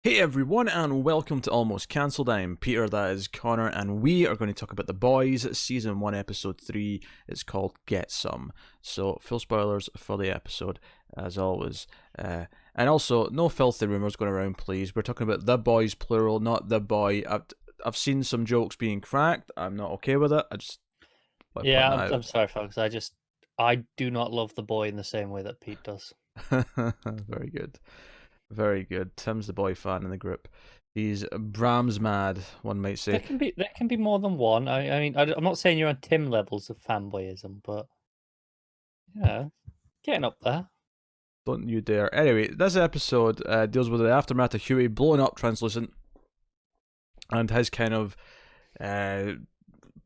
Hey everyone, and welcome to Almost Cancelled. I'm Peter, that is Connor, and we are going to talk about The Boys, Season 1, Episode 3. It's called Get Some. So, full spoilers for the episode, as always. And also, no filthy rumours going around, please. We're talking about The Boys, plural, not The Boy. I've seen some jokes being cracked. I'm not okay with it. I just want to point Yeah, that I'm out. sorry, folks. I do not love the boy in the same way that Pete does. Very good. Very good. Tim's the boy fan in the group. He's Brahms mad, one might say. There can be more than one. I'm not saying you're on Tim levels of fanboyism, but yeah, getting up there. Don't you dare. Anyway, this episode deals with the aftermath of Huey blowing up Translucent and his kind of uh,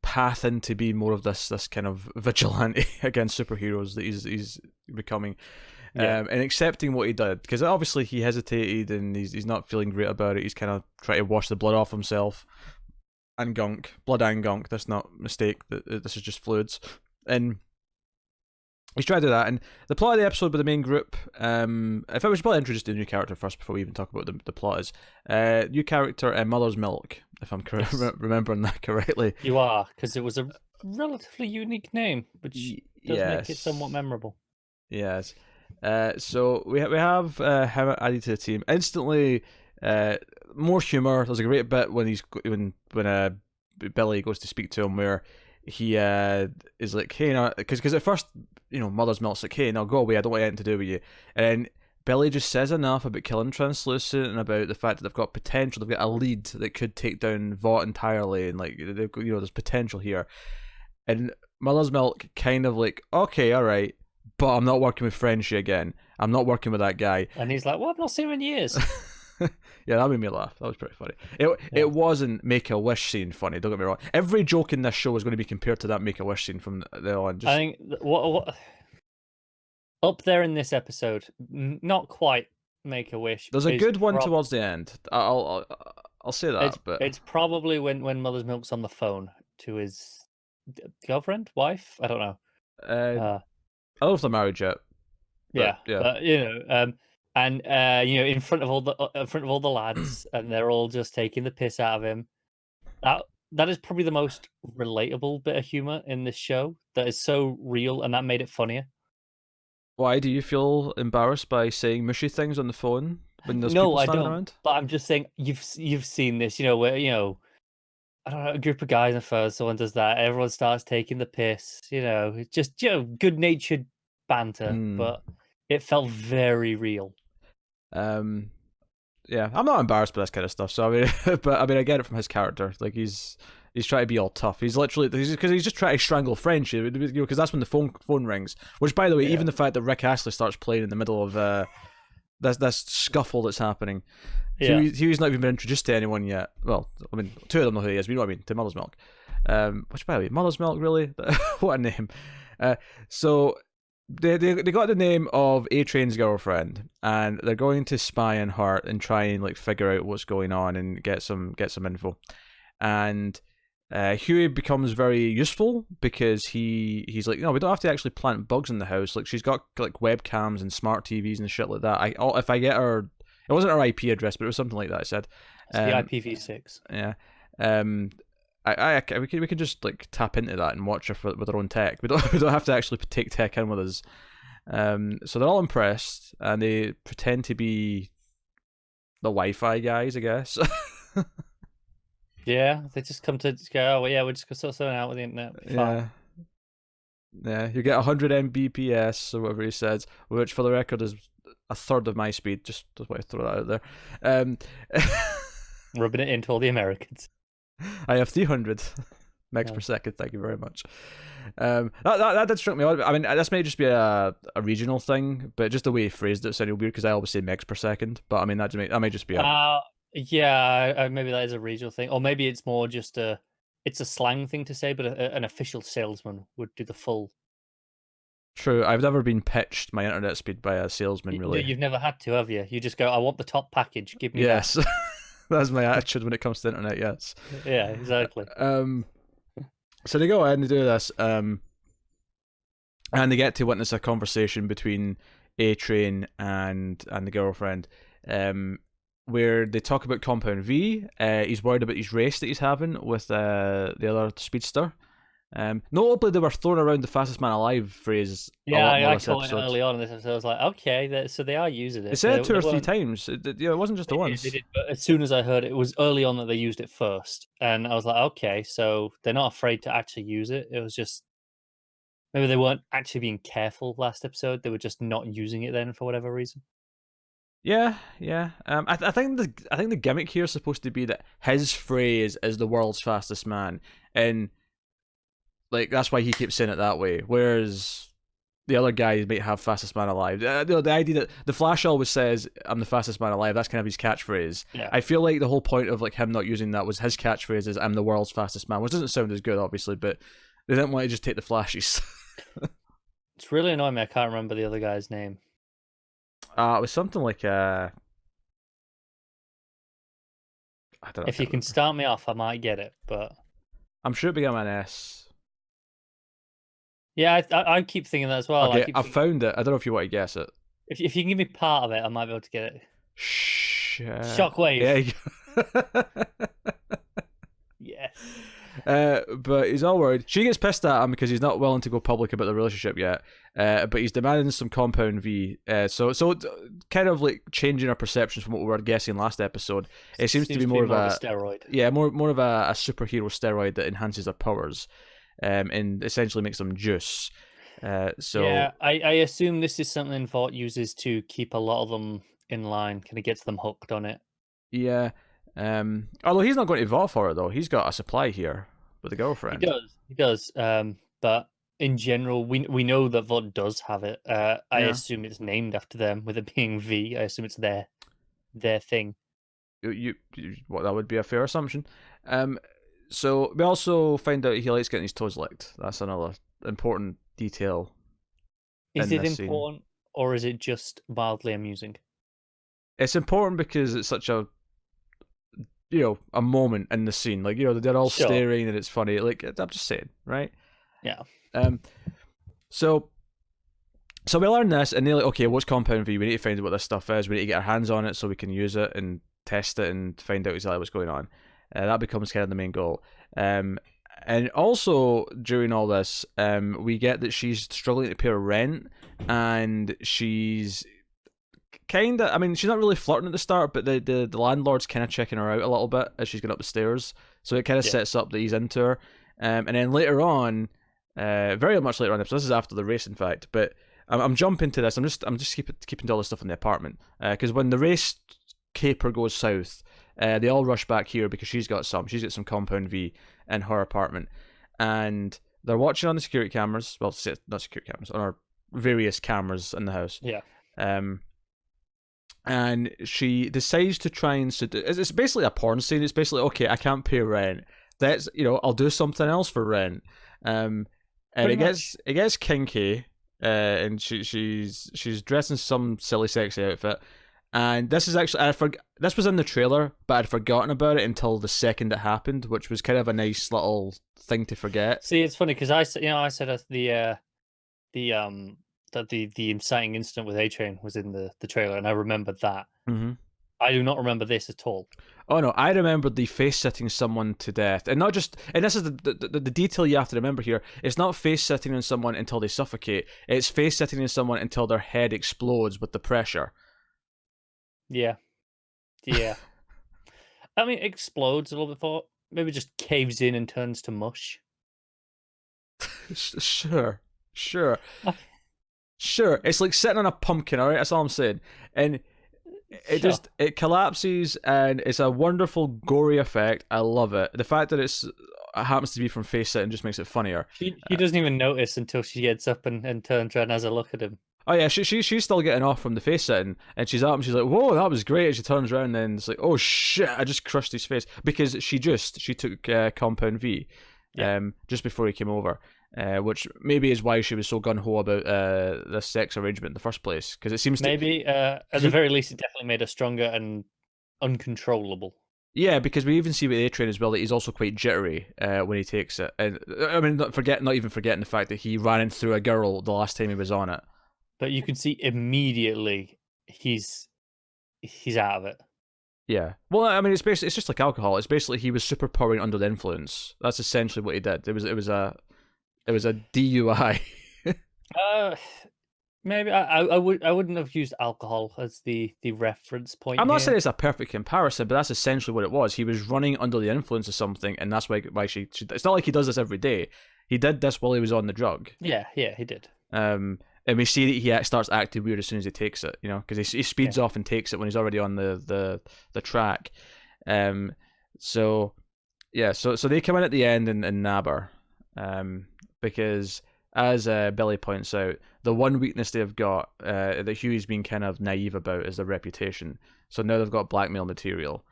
path into being more of this kind of vigilante against superheroes that he's becoming. Yeah, And accepting what he did, because obviously he hesitated and he's not feeling great about it. He's kind of trying to wash the blood off himself and gunk, blood and gunk. That's not a mistake. This is just fluids, and he's tried to do that. And the plot of the episode with the main group, if I was probably introduce the new character first before we even talk about the plot, is new character Mother's Milk, if I'm yes, remembering that correctly. you are, because it was a relatively unique name, which does make it somewhat Yes, memorable. yes. So we have him added to the team instantly. More humor. There's a great bit when Billy goes to speak to him where he is like, hey, no, because at first, Mother's Milk's like, hey, now go away, I don't want anything to do with you. And then Billy just says enough about killing Translucent and about the fact that they've got potential, they've got a lead that could take down Vought entirely, and like, there's potential here. And Mother's Milk kind of like, okay, all right, but I'm not working with Frenchie again. I'm not working with that guy. And he's like, "Well, I've not seen him in years." Yeah, that made me laugh. That was pretty funny. Yeah. It wasn't Make a Wish scene funny. Don't get me wrong. Every joke in this show is going to be compared to that Make a Wish scene from the on. I Just think what up there in this episode, not quite Make a Wish, there's a is good one towards the end. I'll say it's that, but it's probably when Mother's Milk's on the phone to his girlfriend, wife. I don't know. uh, Uh, I don't know if they're married yet. But yeah, yeah, but and in front of all the lads, and they're all just taking the piss out of him. That that is probably the most relatable bit of humor in this show. That is so real, and that made it funnier. why do you feel embarrassed by saying mushy things on the phone when there's No, people I standing don't. around? But I'm just saying you've seen this, where I don't know, a group of guys in first, someone does that, everyone starts taking the piss, it's just, good natured banter, Hmm. but it felt very real. Um. Yeah, I'm not embarrassed by this kind of stuff. So I mean, but I mean, I get it from his character. Like he's trying to be all tough. He's literally because he's just trying to strangle French. Because that's when the phone rings. Which, by the way, Yeah. even the fact that Rick Astley starts playing in the middle of this scuffle that's happening. Yeah. Huey's not even been introduced to anyone yet. Well, I mean, two of them know who he is. But you know what I mean? To Mother's Milk. Which, by the way, Mother's Milk, really? What a name. So they got the name of A Train's girlfriend, and they're going to spy on her and try and like figure out what's going on and get some info. And Huey becomes very useful because he's like, no, we don't have to actually plant bugs in the house. Like she's got like webcams and smart TVs and shit like that. If I get her, it wasn't her IP address, but it was something like that. I said, It's the IPv6. yeah. Um, we can just like tap into that and watch her with our own tech. We don't have to actually take tech in with us. So they're all impressed and they pretend to be the Wi-Fi guys, I guess. Yeah, they just come to go, oh, well, yeah, we're just going to sort something out with the internet. Fine. Yeah, yeah. You get 100 Mbps or whatever he says, which for the record is a third of my speed. Just want to throw that out there. Um, Rubbing it into all the Americans. I have 300 megs per second. Thank you very much. That did struck me odd. I mean, this may just be a regional thing, but just the way he phrased it sounded weird because I always say megs per second. But I mean, that may just be Yeah, maybe that is a regional thing, or maybe it's more just it's a slang thing to say, but an official salesman would do the full. true. I've never been pitched my internet speed by a salesman, really. You've never had to, have you? You just go, I want the top package. Give me Yes, that's my attitude when it comes to the internet. Yes. that. Yeah, exactly. So they go ahead and do this, and they get to witness a conversation between A Train and the girlfriend, where they talk about Compound V. He's worried about his race that he's having with the other speedster. Notably, they were throwing around the fastest man alive phrase a Yeah, lot more I this caught it episode. early on in this episode. I was like, okay, so they are using They it. said it two They or three weren't. times. It wasn't just the They once. did, but as soon as I heard it, it was early on that they used it first, and I was like, okay, so they're not afraid to actually use it. It was just maybe they weren't actually being careful last episode. They were just not using it then for whatever reason. Yeah, yeah. I think the gimmick here is supposed to be that his phrase is the world's fastest man, and like that's why he keeps saying it that way. Whereas the other guy might have fastest man alive. The idea that the Flash always says I'm the fastest man alive. That's kind of his catchphrase. Yeah. I feel like the whole point of like him not using that was his catchphrase is I'm the world's fastest man, which doesn't sound as good, obviously, but they didn't want to just take the Flashes. It's really annoying me. I can't remember the other guy's name. It was something like I don't know. If you can start me off, I might get it, but I'm sure it began with an S. yeah, I keep thinking that as well. Okay, I found it. I don't know if you want to guess it. If you can give me part of it, I might be able to get it. Shockwave. Yeah. Yes. But he's all worried. She gets pissed at him because he's not willing to go public about the relationship yet. But he's demanding some Compound V. So kind of like changing our perceptions from what we were guessing last episode. It seems to be more of a steroid. Yeah, more of a superhero steroid that enhances their powers, and essentially makes them juice. Yeah, I assume this is something Vought uses to keep a lot of them in line, kind of gets them hooked on it. Yeah. Although he's not going to vote for it though. He's got a supply here with a girlfriend. He does. But in general, we know that Vought does have it. I assume it's named after them, with it being V. I assume it's their thing. Well, that would be a fair assumption. So we also find out he likes getting his toes licked. That's another important detail. Is it important, or is it just mildly amusing? It's important because it's such a a moment in the scene. Like, they're all staring and it's funny. Like, I'm just saying, right? Yeah. So we learn this and they're like, okay, what's Compound V? We need to find out what this stuff is. We need to get our hands on it so we can use it and test it and find out exactly what's going on. That becomes kind of the main goal. And also during all this, we get that she's struggling to pay her rent, and she's she's not really flirting at the start, but the landlord's kind of checking her out a little bit as she's going up the stairs. So it kind of sets up that he's into her. And then later on, very much later on, so this is after the race, in fact. But I'm jumping to this. I'm just keeping all this stuff in the apartment because when the race caper goes south, they all rush back here because she's got some Compound V in her apartment, and they're watching on the security cameras. Well, not security cameras, on our various cameras in the house. Yeah. And she decides to try and it's basically a porn scene. It's basically, okay, I can't pay rent. That's I'll do something else for rent. And it gets kinky. And she's dressed in some silly sexy outfit. And this is actually this was in the trailer, but I'd forgotten about it until the second it happened, which was kind of a nice little thing to forget. See, it's funny because I said that the inciting incident with A-Train was in the trailer, and I remembered that. Mm-hmm. I do not remember this at all. Oh no, I remembered the face sitting someone to death, and not just. And this is the detail you have to remember here. It's not face sitting on someone until they suffocate. It's face sitting on someone until their head explodes with the pressure. Yeah. I mean, explodes a little bit. Thought maybe just caves in and turns to mush. Sure. Sure, it's like sitting on a pumpkin, alright? That's all I'm saying. And it collapses, and it's a wonderful gory effect. I love it. The fact that it happens to be from face sitting just makes it funnier. She doesn't even notice until she gets up and turns around and has a look at him. Oh yeah, she's still getting off from the face sitting, and she's up and she's like, "Whoa, that was great!" And she turns around, and then it's like, "Oh shit, I just crushed his face," because she took Compound V, just before he came over. Which maybe is why she was so gung-ho about this sex arrangement in the first place, because it seems at the very least, it definitely made her stronger and uncontrollable. Yeah, because we even see with A-Train as well that he's also quite jittery when he takes it, and I mean, not even forgetting the fact that he ran in through a girl the last time he was on it. But you can see immediately he's out of it. Yeah. Well, I mean, it's just like alcohol. It's basically he was superpowering under the influence. That's essentially what he did. It was a DUI. Uh, maybe I wouldn't have used alcohol as the reference point I'm not saying here. it's a perfect comparison, but that's essentially what it was. He was running under the influence of something, and that's why she. It's not like he does this every day. He did this while he was on the drug. Yeah, he did. And we see that he starts acting weird as soon as he takes it, because he speeds Yeah. off and takes it when he's already on the track. Um, so yeah, so they come in at the end and nab her, because as Billy points out, the one weakness they've got that Huey's been kind of naive about is their reputation. So now they've got blackmail material,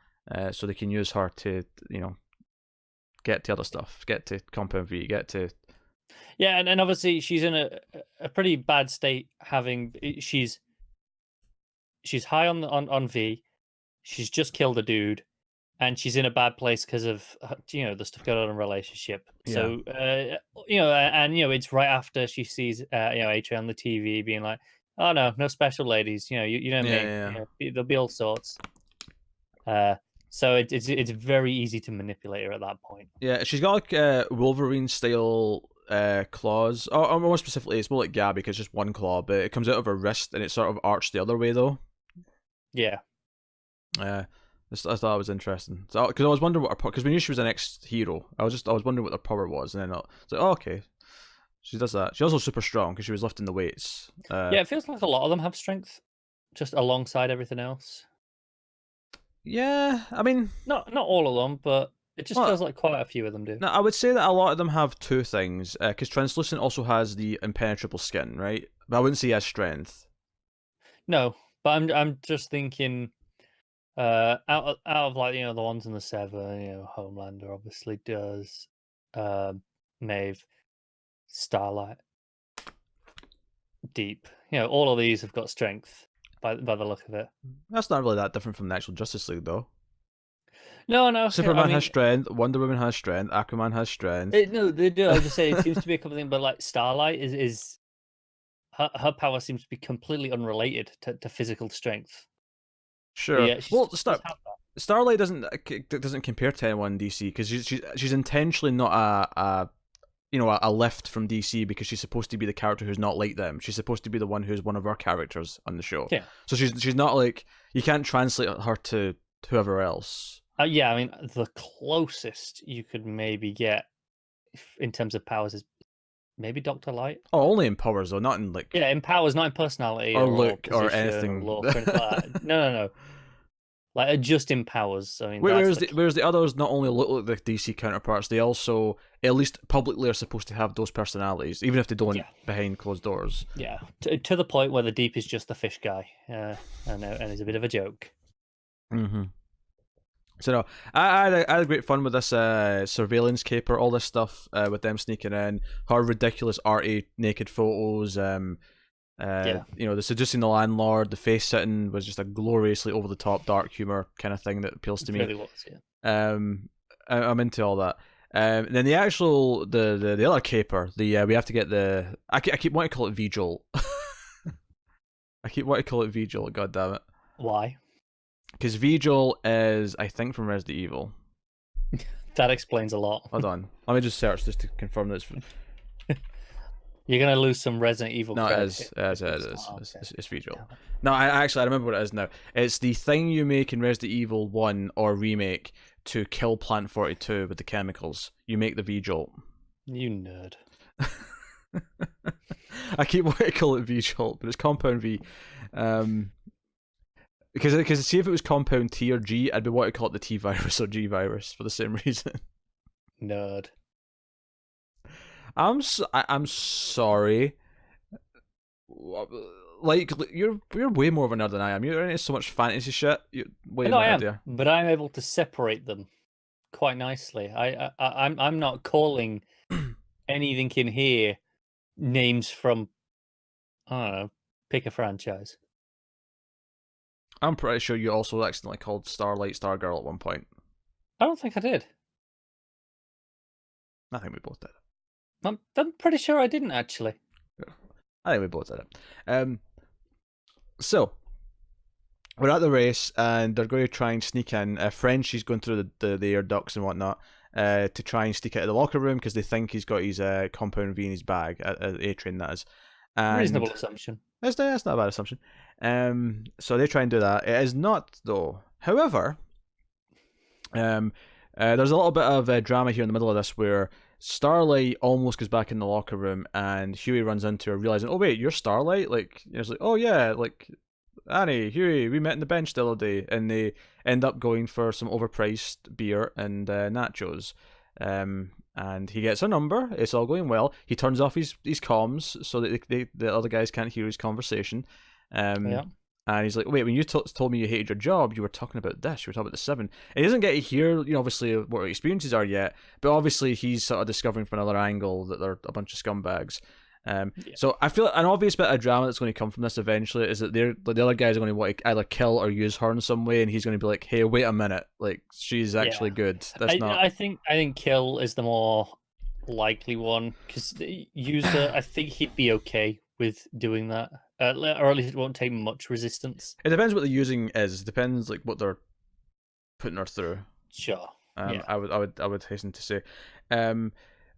so they can use her to get to other stuff, get to Compound V, get to Yeah, and obviously she's in a pretty bad state. She's high on V. She's just killed a dude, and she's in a bad place because of the stuff going on in a relationship. yeah. So and it's right after she sees Atria on the TV being like, "Oh no, no special ladies. You know Yeah, me. yeah. There'll be all sorts." Uh, so it's very easy to manipulate her at that point. Yeah, she's got like Wolverine style claws. Or more specifically, it's more like Gabby because it's just one claw, but it comes out of her wrist and it's sort of arched the other way though. Yeah. I thought it was interesting. So, because I was wondering what her because we knew she was an ex-hero. I was wondering what her power was, and then it's like, oh, okay, she does that. She's also super strong because she was lifting the weights. Yeah, it feels like a lot of them have strength, just alongside everything else. Yeah, I mean, Not all of them, but it just feels like quite a few of them do. no, I would say that a lot of them have two things. Because Translucent also has the impenetrable skin, right? But I wouldn't say he has strength. No, but I'm just thinking, out of like the ones in the Seven, Homelander obviously does, Maeve, Starlight, Deep. All of these have got strength by the look of it. That's not really that different from the actual Justice League, though. No, Superman I mean, has strength. Wonder Woman has strength. Aquaman has strength. no, they do. I was just saying it seems to be a couple of things, but like Starlight is her power seems to be completely unrelated to physical strength. But Sure. yeah, Well, she does have that. Starlight doesn't compare to anyone in DC because she's intentionally not a lift from DC because she's supposed to be the character who's not like them. She's supposed to be the one who's one of our characters on the show. Yeah. So she's not like you can't translate her to whoever else. Yeah, I mean, the closest you could maybe get in terms of powers is maybe Doctor Light. Oh, only in powers though, not in like Yeah, in powers, not in personality or or look position or anything. or look or anything like that. No. Like just in powers. I mean, Whereas the others not only look like the DC counterparts, they also at least publicly are supposed to have those personalities, even if they don't behind closed doors. Yeah, to the point where the Deep is just the fish guy, and it's a bit of a joke. Mm-hmm. So no, I had a great fun with this surveillance caper, all this stuff with them sneaking in, her ridiculous arty naked photos. The seducing the landlord, the face sitting was just a gloriously over the top dark humor kind of thing that appeals to me. It really was, yeah. I'm into all that. Then the actual the other caper, we have to get the I keep wanting to call it Vigil. I keep wanting to call it Vigil. God damn it. Why? Because Vigil is, I think, from Resident Evil. That explains a lot. Hold on. Let me just search just to confirm this. You're going to lose some Resident Evil credit. No, it is. It's Vigil. No, I remember what it is now. It's the thing you make in Resident Evil 1 or remake to kill Plant 42 with the chemicals. You make the Vigil. You nerd. I keep wanting to call it Vigil, but it's Compound V. Because see if it was Compound T or G, I'd be wanting to call it the T virus or G virus for the same reason. Nerd. I'm sorry. Like you're way more of a nerd than I am. You're into so much fantasy shit. I am, but I'm able to separate them quite nicely. I'm not calling anything in here names from, I don't know, pick a franchise. I'm pretty sure you also accidentally called Starlight Stargirl at one point. I don't think I did. I think we both did. I'm pretty sure I didn't actually. I think we both did it. So we're at the race and they're going to try and sneak in. Frenchie's going through the air ducts and whatnot to try and sneak out of the locker room because they think he's got his compound V in his bag at A-Train, that is. And Reasonable assumption. that's not a bad assumption. So they try and do that. It is not, though. However, there's a little bit of drama here in the middle of this where Starlight almost goes back in the locker room and Huey runs into her, realizing, oh wait, you're Starlight? Like, it's like, oh yeah, like, Annie, Huey, we met in the bench the other day, and they end up going for some overpriced beer and nachos. And he gets a number. It's all going well. He turns off his comms so that the other guys can't hear his conversation. Yeah. And he's like, wait, when you told me you hated your job, you were talking about this. You were talking about the 7. And he doesn't get to hear, obviously what her experiences are yet. But obviously he's sort of discovering from another angle that they're a bunch of scumbags. So I feel an obvious bit of drama that's going to come from this eventually is that the other guys are going to want to either kill or use her in some way, and he's going to be like, "Hey, wait a minute! Like, she's actually good. That's not." I think kill is the more likely one because user. I think he'd be okay with doing that, or at least it won't take much resistance. It depends what the using is. It depends like what they're putting her through. Sure. Yeah. I would hasten to say.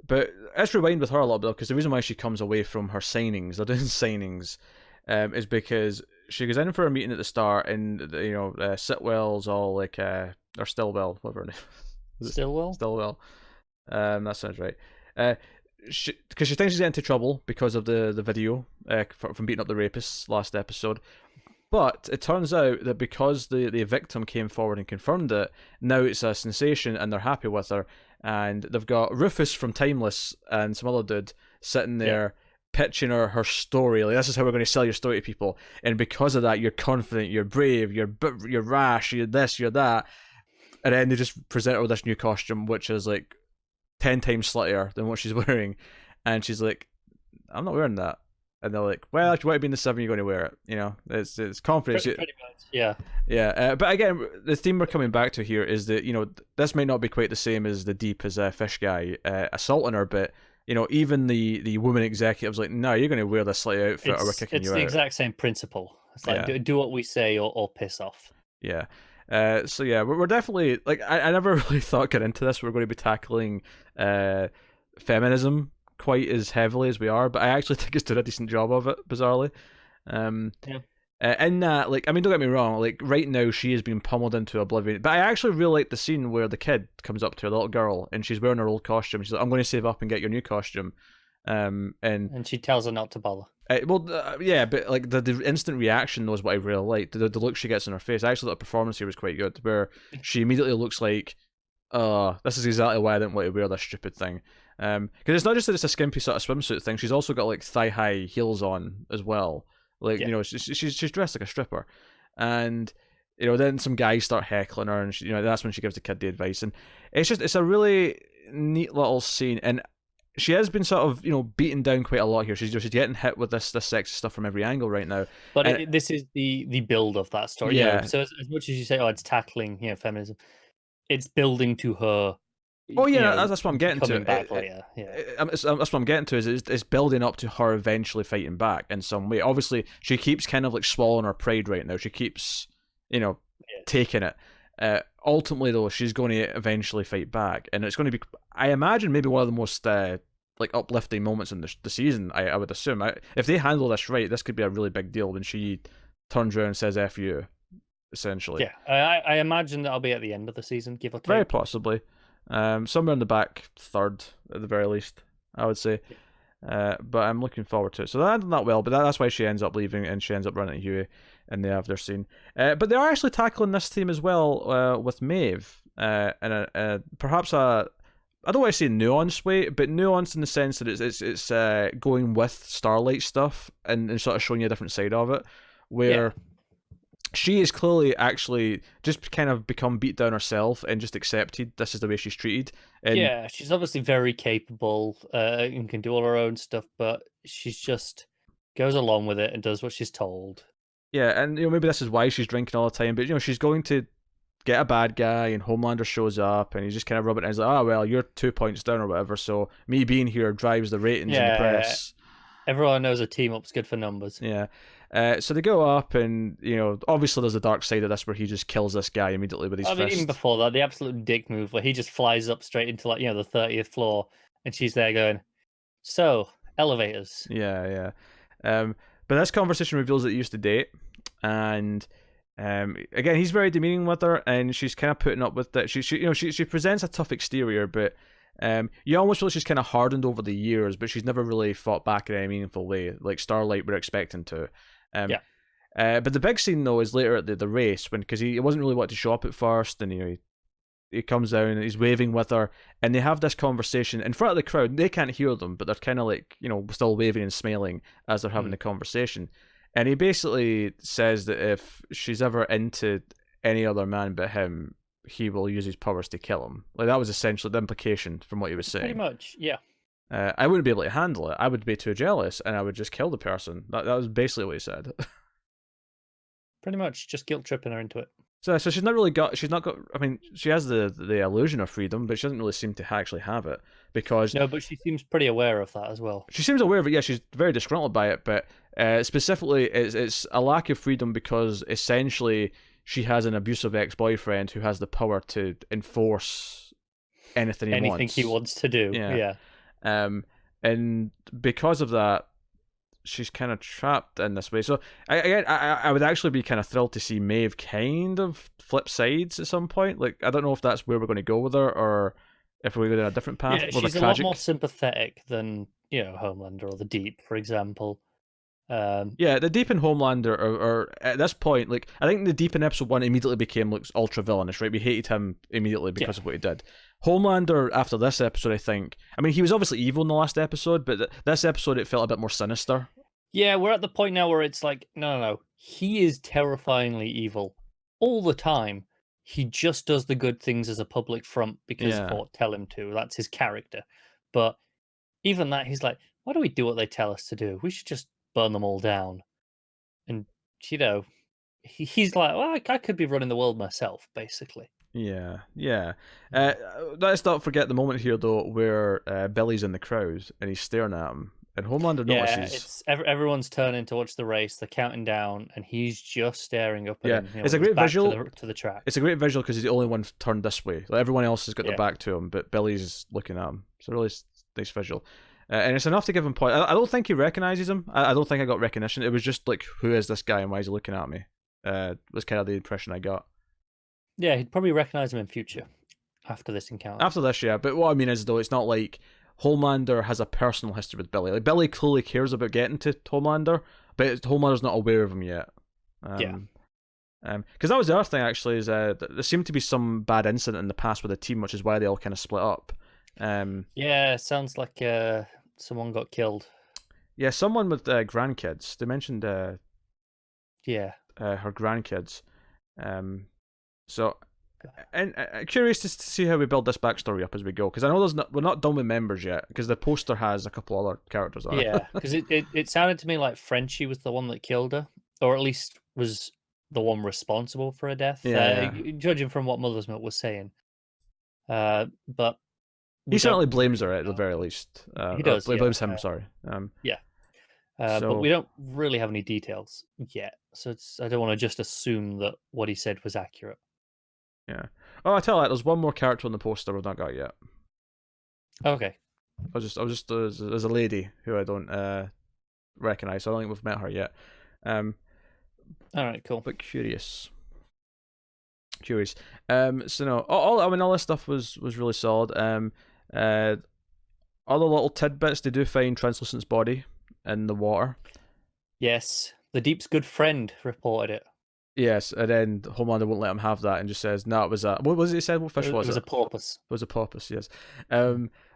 But let's rewind with her a little bit because the reason why she comes away from her signings, they're doing signings, is because she goes in for a meeting at the start, and Sitwell's all like, or Stillwell, whatever her name is. Stillwell. Stillwell. That sounds right. Because she thinks she's getting into trouble because of the video from beating up the rapists last episode. But it turns out that because the victim came forward and confirmed it, now it's a sensation and they're happy with her. And they've got Rufus from Timeless and some other dude sitting there pitching her story. Like, this is how we're going to sell your story to people. And because of that, you're confident, you're brave, you're rash, you're this, you're that. And then they just present her with this new costume, which is like 10 times sluttier than what she's wearing. And she's like, I'm not wearing that. And they're like, well, if you want to be in the 7, you're going to wear it. It's confidence. Pretty much, yeah. Yeah, but again, the theme we're coming back to here is that, this might not be quite the same as the Deep as a fish guy assaulting her, but, even the woman executive's like, no, you're going to wear this slightly outfit or we're kicking you out. It's the exact same principle. It's like, do what we say or piss off. Yeah. So yeah, we're definitely, like, I never really thought getting into this, we're going to be tackling feminism quite as heavily as we are, but I actually think it's doing a decent job of it, bizarrely. In that, like, I mean, don't get me wrong, like, right now she is being pummeled into oblivion, but I actually really like the scene where the kid comes up to her, the little girl, and she's wearing her old costume. She's like, I'm going to save up and get your new costume. And she tells her not to bother. Yeah, but like the instant reaction was what I really liked. The look she gets in her face. I actually thought the performance here was quite good, where she immediately looks like, this is exactly why I didn't want to wear this stupid thing. Because it's not just that it's a skimpy sort of swimsuit thing. She's also got like thigh-high heels on as well. Like, she's dressed like a stripper, and then some guys start heckling her, and that's when she gives the kid the advice, and it's a really neat little scene, and she has been sort of beaten down quite a lot here. She's getting hit with this sexist stuff from every angle right now. But this is the build of that story. Yeah. So as much as you say, it's tackling feminism, it's building to her. Oh yeah, that's what I'm getting to. Back later. That's what I'm getting to. Is it's building up to her eventually fighting back in some way. Obviously, she keeps kind of like swallowing her pride right now. She keeps, taking it. Ultimately, though, she's going to eventually fight back, and it's going to be, I imagine, maybe one of the most like uplifting moments in the season. I would assume. If they handle this right, this could be a really big deal when she turns around and says "F you," essentially. Yeah, I imagine that'll be at the end of the season, give or take. Very possibly. Somewhere in the back third at the very least, I would say. But I'm looking forward to it. So that ended that well, but that's why she ends up leaving and she ends up running at Huey, and they have their scene. But they are actually tackling this theme as well with Maeve, and perhaps I don't want to say nuanced way, but nuanced in the sense that it's going with Starlight stuff and sort of showing you a different side of it, where she is clearly actually just kind of become beat down herself and just accepted this is the way she's treated. And she's obviously very capable and can do all her own stuff, but she's just goes along with it and does what she's told. Yeah, and maybe this is why she's drinking all the time, but she's going to get a bad guy and Homelander shows up and he's just kind of rubbing it in. He's like, well, you're 2 points down or whatever, so me being here drives the ratings in the press. Everyone knows a team up's good for numbers. Yeah. So they go up, and obviously there's a dark side of this where he just kills this guy immediately with his I mean, fist. even before that, the absolute dick move where he just flies up straight into the 30th floor, and she's there going, "So elevators." Yeah. But this conversation reveals that they used to date, and again, he's very demeaning with her, and she's kind of putting up with it. She presents a tough exterior, but you almost feel she's kind of hardened over the years, but she's never really fought back in any meaningful way, like Starlight we're expecting to. Yeah. But the big scene though is later at the race because he wasn't really wanting to show up at first, and he comes down and he's waving with her, and they have this conversation in front of the crowd. They can't hear them, but they're kind of like still waving and smiling as they're having the conversation. And he basically says that if she's ever into any other man but him, he will use his powers to kill him. Like that was essentially the implication from what he was saying. Pretty much, yeah. I wouldn't be able to handle it. I would be too jealous, and I would just kill the person. That was basically what he said. Pretty much, just guilt tripping her into it. So she's not really got. She's not got. I mean, she has the illusion of freedom, but she doesn't really seem to actually have it because. No, but she seems pretty aware of that as well. She seems aware of it. Yeah, she's very disgruntled by it, but specifically, it's a lack of freedom because essentially she has an abusive ex-boyfriend who has the power to enforce anything he wants to do. Yeah. And because of that, she's kind of trapped in this way. So I would actually be kind of thrilled to see Maeve kind of flip sides at some point. Like I don't know if that's where we're going to go with her, or if we're going down a different path. Yeah, she's a lot more sympathetic than Homelander or the Deep, for example. Yeah, the Deep and Homelander are at this point, like I think the Deep in episode 1 immediately became like ultra villainous, right? We hated him immediately because of what he did. Homelander after this episode, I mean he was obviously evil in the last episode, but this episode it felt a bit more sinister. Yeah, we're at the point now where it's like, no, he is terrifyingly evil all the time. He just does the good things as a public front because Fort tell him to. That's his character. But even that, he's like, why do we do what they tell us to do? We should just burn them all down. And, he's like, well, I could be running the world myself, basically. Yeah. Let's not forget the moment here, though, where Billy's in the crowd and he's staring at him. And Homelander notices. It's everyone's turning to watch the race. They're counting down, and he's just staring up at him. It's a great visual to the track. It's a great visual because he's the only one turned this way. Like everyone else has got their back to him, but Billy's looking at him. It's a really nice visual, and it's enough to give him point. I don't think he recognizes him. I don't think I got recognition. It was just like, who is this guy and why is he looking at me? Was kind of the impression I got. Yeah, he'd probably recognize him in future after this encounter. After this, yeah. But what I mean is, though, it's not like Homelander has a personal history with Billy. Like Billy clearly cares about getting to Homelander, but Homelander's not aware of him yet. Because that was the other thing actually is there seemed to be some bad incident in the past with the team, which is why they all kind of split up. Yeah, sounds like someone got killed. Yeah, someone with grandkids. They mentioned her grandkids. So. And curious to see how we build this backstory up as we go, because I know we're not done with members yet, because the poster has a couple other characters on it. Yeah, because it sounded to me like Frenchie was the one that killed her, or at least was the one responsible for her death. Judging from what Mother's Milk was saying. But he certainly blames her at the very least. He does. Blames him. Sorry. But we don't really have any details yet, so I don't want to just assume that what he said was accurate. Yeah. Oh, I tell you, there's one more character on the poster we've not got yet. Okay. I was just there's a lady who I don't recognize. So I don't think we've met her yet. All right, cool. But curious. So no, all this stuff was really solid. Other little tidbits, they do find Translucent's body in the water. Yes, the Deep's good friend reported it. Yes, and then Homelander won't let him have that and just says, no, it was a... What was it he said? What fish was it? It was a porpoise. It was a porpoise, yes.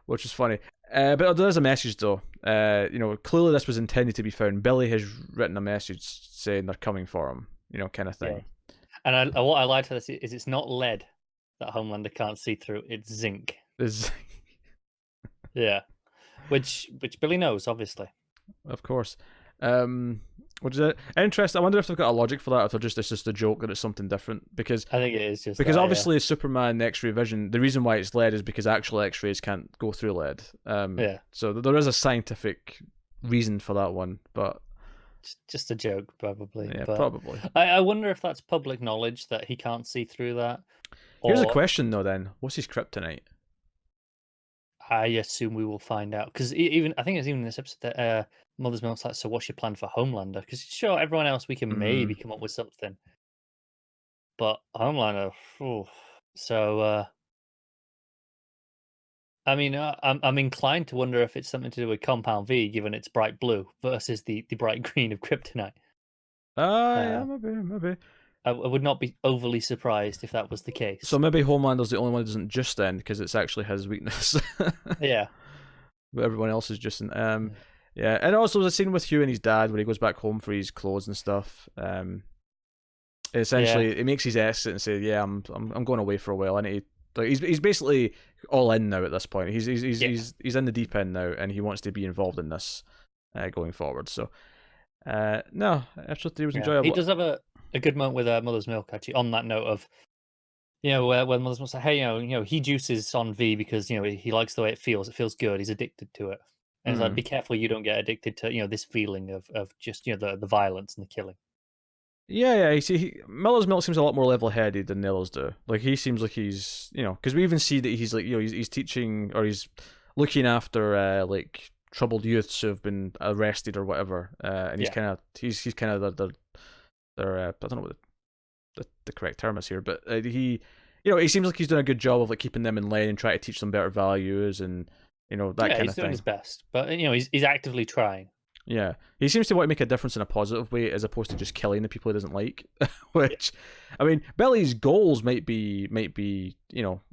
Which is funny. But there's a message, though. Clearly this was intended to be found. Billy has written a message saying they're coming for him, kind of thing. Yeah. And what I liked about this is it's not lead that Homelander can't see through. It's zinc. Yeah. Which Billy knows, obviously. Of course. Which is interesting. I wonder if they've got a logic for that, if it's just a joke that it's something different. Because I think it is just obviously Superman X-ray vision, the reason why it's lead is because actual X-rays can't go through lead. So there is a scientific reason for that one, but just a joke, probably. Yeah, But probably. I wonder if that's public knowledge that he can't see through that, Here's a or question though. Then, what's his kryptonite? I assume we will find out. Because even I think it's even in this episode that Mother's Milk's like, "So what's your plan for Homelander?" Because sure, everyone else we can maybe Mm. come up with something, but Homelander. Phew. So I mean, I'm inclined to wonder if it's something to do with Compound V, given it's bright blue versus the bright green of Kryptonite. Yeah, Uh, maybe. I would not be overly surprised if that was the So case. maybe Homelander's the only one who doesn't just end because it's actually his weakness. Yeah. But everyone else is just in. Yeah. Yeah, and also there's a scene with Hugh and his dad where he goes back home for his clothes and stuff. Yeah. Essentially, it makes his exit and say, "Yeah, I'm going away for a while." I need to, like he's basically all in now at this point. Yeah. He's in the deep end now, and he wants to be involved in this going forward. So, no, episode 3 was Yeah. He enjoyable. does have a good moment with Mother's Milk, actually, on that note of, when Mother's Milk said, "Hey, he juices on V because he likes the way it feels. It feels good. He's addicted to it." And it's like, Mm. be careful you don't get addicted to this feeling of just the violence and the killing. Yeah. You see, Miller's Milk seems a lot more level-headed than the others do. Like he seems like he's, because we even see that he's like, he's teaching or he's looking after like troubled youths who have been arrested or whatever. And Yeah. he's kind of their I don't know what the correct term is here, but he seems like he's doing a good job of like keeping them in line and trying to teach them better values and that Yeah, kind he's of doing thing. his best, but he's actively trying. Yeah, he seems to want to make a difference in a positive way as opposed to just killing the people he doesn't like. Yeah. Which, I mean, Billy's goals might be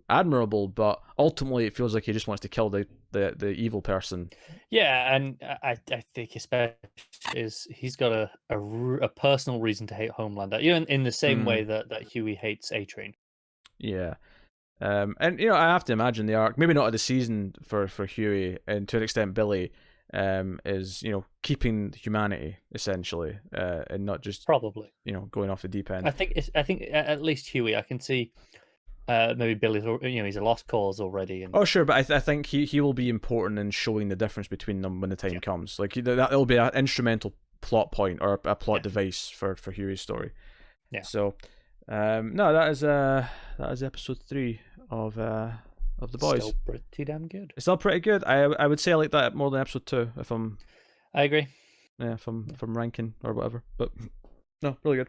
admirable, but ultimately it feels like he just wants to kill the evil person. Yeah, and I think especially is he's got a personal reason to hate Homelander, in the same way Mm, that Huey hates A Train. yeah. And I have to imagine the arc, maybe not of the season for Huey, and to an extent Billy, is keeping humanity essentially, and not just Probably. going off the deep I end. think at least Huey. I can see maybe Billy's. He's a lost cause already, and Oh sure, but I think he will be important in showing the difference between them when the time yeah, comes. Like that'll be an instrumental plot point or a plot yeah, device for Huey's story. yeah. So, no, that is episode 3 of the boys. Still pretty damn good. It's still pretty good. I would say I like that more than episode 2 if I'm I agree. if I'm ranking or whatever. But no, really good.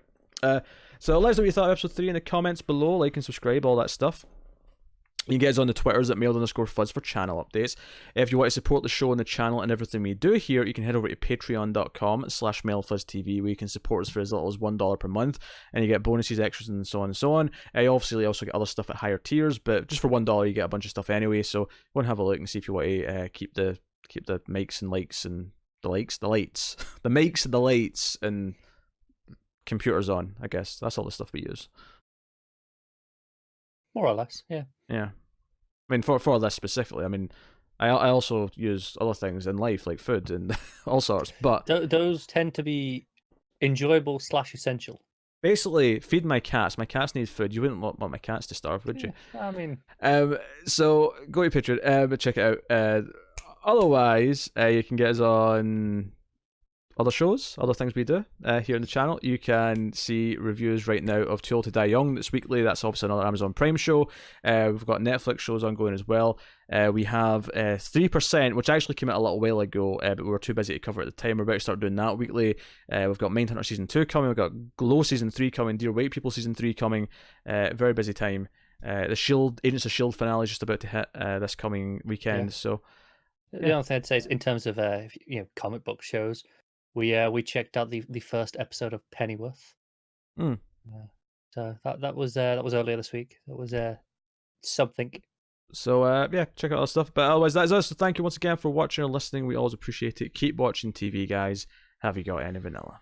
So let us know what you thought of episode 3 in the comments below. Like and subscribe, all that stuff. You can get us on the Twitters at mailed_fuzz for channel updates. If you want to support the show and the channel and everything we do here, you can head over to patreon.com/mailfuzztv where you can support us for as little as $1 per month and you get bonuses, extras, and so on and so on. You obviously also get other stuff at higher tiers, but just for $1 you get a bunch of stuff anyway, so you want to have a look and see if you want to keep the mics and likes and the lights, the mics and the lights and computers on, I guess. That's all the stuff we use. More or less, yeah. Yeah. I mean, for this specifically, I mean, I also use other things in life, like food and all sorts, but Those tend to be enjoyable / essential. basically, feed my cats. My cats need food. You wouldn't want my cats to starve, would you? Yeah, I mean, So go to Patreon, but check it out. Otherwise, you can get us on other shows, other things we do here on the channel. You can see reviews right now of Too Old to Die Young that's weekly. That's obviously another Amazon Prime show. We've got Netflix shows ongoing as well. We have 3%, which actually came out a little while ago, but we were too busy to cover at the time. We're about to start doing that weekly. We've got Mindhunter Season 2 coming. We've got Glow Season 3 coming. Dear White People Season 3 coming. Very busy time. The Shield, Agents of Shield finale is just about to hit this coming weekend. Yeah. So the only thing I'd say is in terms of comic book shows, we checked out the first episode of Pennyworth. Mm. So that was earlier this week. That was something. So yeah, check out our stuff. But otherwise, that is us. So thank you once again for watching and listening. We always appreciate it. Keep watching TV, guys. Have you got any vanilla?